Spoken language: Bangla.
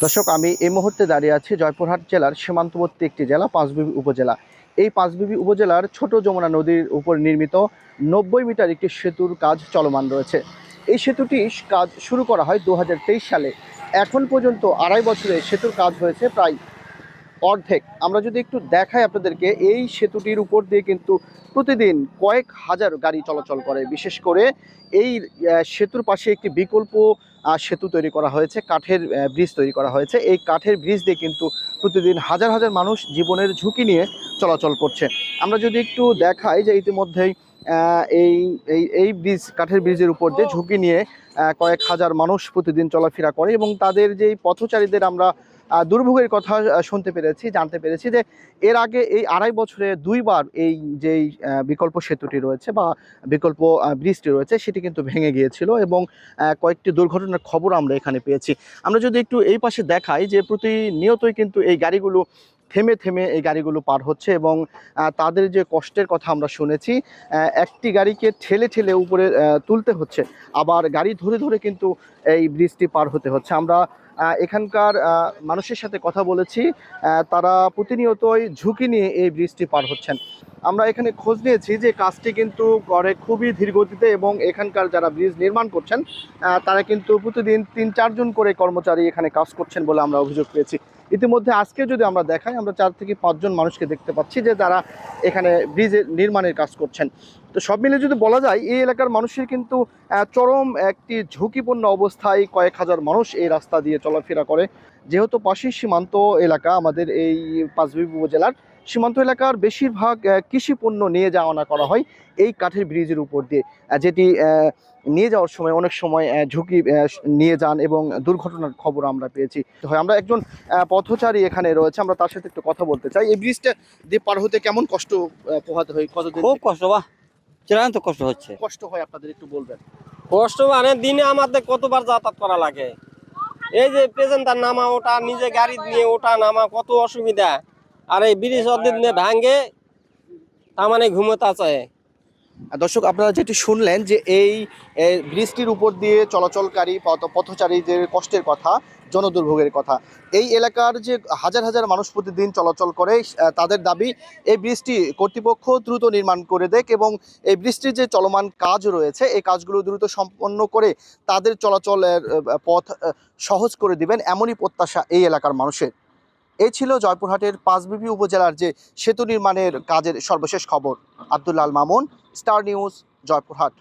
দর্শক, আমি এই মুহূর্তে দাঁড়িয়ে আছি জয়পুরহাট জেলার সীমান্তবর্তী একটি জেলা পাঁচবিবি উপজেলা। এই পাঁচবিবি উপজেলার ছোট যমুনা নদীর উপর নির্মিত 90 মিটার একটি সেতুর কাজ চলমান রয়েছে। এই সেতুটি কাজ শুরু করা হয় 2023 সালে। এখন পর্যন্ত 2.5 বছরে সেতুর কাজ হয়েছে প্রায় অর্ধেক। আমরা যদি একটু দেখাই আপনাদেরকে, এই সেতুটির উপর দিয়ে কিন্তু প্রতিদিন কয়েক হাজার গাড়ি চলাচল করে। বিশেষ করে এই সেতুর পাশে একটি বিকল্প সেতু তৈরি করা হয়েছে, কাঠের ব্রিজ তৈরি করা হয়েছে। এই কাঠের ব্রিজ দিয়ে কিন্তু প্রতিদিন হাজার হাজার মানুষ জীবনের ঝুঁকি নিয়ে চলাচল করছে। আমরা যদি একটু দেখাই যে ইতিমধ্যেই এই এই এই ব্রিজ, কাঠের ব্রিজের উপর দিয়ে ঝুঁকি নিয়ে কয়েক হাজার মানুষ প্রতিদিন চলাফেরা করে এবং তাদের যেই পথচারীদের আমরা দুর্ভোগের কথা শুনতে পেরেছি, জানতে পেরেছি যে এর আগে এই 2.5 বছরে 2বার এই যেই বিকল্প সেতুটি রয়েছে বা বিকল্প ব্রিজটি রয়েছে সেটি কিন্তু ভেঙে গিয়েছিল এবং কয়েকটি দুর্ঘটনার খবর আমরা এখানে পেয়েছি। আমরা যদি একটু এই পাশে দেখাই যে প্রতিনিয়তই কিন্তু এই গাড়িগুলো থেমে থেমে এই গাড়িগুলো পার হচ্ছে এবং তাদের যে কষ্টের কথা আমরা শুনেছি, একটি গাড়িকে ঠেলে ঠেলে উপরে তুলতে হচ্ছে, আবার গাড়ি ধরে ধরে কিন্তু এই ব্রিজটি পার হতে হচ্ছে। আমরা এখানকার মানুষের সাথে কথা বলেছি, তারা প্রতিনিয়তই ঝুঁকি নিয়ে এই ব্রিজটি পার হচ্ছেন। আমরা এখানে খোঁজ নিয়েছি যে কাজটি কিন্তু করে খুবই ধীর গতিতে এবং এখানকার যারা ব্রিজ নির্মাণ করছেন তারা কিন্তু প্রতিদিন 3-4 জন করে কর্মচারী এখানে কাজ করছেন বলে আমরা অভিযোগ পেয়েছি। ইতিমধ্যে আজকে যদি আমরা দেখাই, আমরা 4 থেকে 5 জন মানুষকে দেখতে পাচ্ছি যে তারা এখানে ব্রিজের নির্মাণের কাজ করছেন। তো সব মিলে যদি বলা যায়, এই এলাকার মানুষের কিন্তু চরম একটি ঝুঁকিপূর্ণ অবস্থায় কয়েক হাজার মানুষ এই রাস্তা দিয়ে চলাফেরা করে। যেহেতু পাশেই সীমান্ত এলাকা, আমাদের এই পাঁচবিবি উপজেলার সীমান্ত এলাকার বেশিরভাগ কৃষি পণ্য নিয়ে যাওয়া আনা করা হয় এই কাঠের ব্রিজের উপর দিয়ে, যেটি নিয়ে যাওয়ার সময় অনেক সময় ঝুঁকি নিয়ে যান এবং দুর্ঘটনার খবর আমরা পেয়েছি। তো হয় আমরা একজন পথচারী এখানে রয়েছে, আমরা তার সাথে একটু কথা বলতে চাই। এই ব্রিজটা দিয়ে পার হতে কেমন কষ্ট পোহাতে হয়, কতদিন খুব কষ্ট বা চিরান্ত কষ্ট হচ্ছে। কষ্ট হয় আপনাদের একটু বলবেন? কষ্ট মানে দিনে আমাদের কতবার যাতায়াত করা লাগে। এই যে প্রেজেন্টার নামা ওটা, নিজে গাড়ি নিয়ে ওটা নামা কত অসুবিধা। আর এই ব্রিজ অর্ধেক নিয়ে ভাঙ্গে তার মানে ঘুমোতে চায়। দর্শক, আপনারা যেটি শুনলেন যে এই ব্রিজটির উপর দিয়ে চলাচলকারী পথচারীদের কষ্টের কথা, জনদুর্ভোগের কথা। এই এলাকার যে হাজার হাজার মানুষ প্রতিদিন চলাচল করে, তাদের দাবি এই ব্রিজটি কর্তৃপক্ষ দ্রুত নির্মাণ করে দেখ এবং এই ব্রিজটির যে চলমান কাজ রয়েছে এই কাজগুলো দ্রুত সম্পন্ন করে তাদের চলাচলের পথ সহজ করে দিবেন, এমনই প্রত্যাশা এই এলাকার মানুষের। এই ছিল জয়পুরহাটের পাঁচবিবি উপজেলার যে সেতু নির্মাণের কাজের সর্বশেষ খবর। Abdullah Al Mamun, star news, Joypurhat.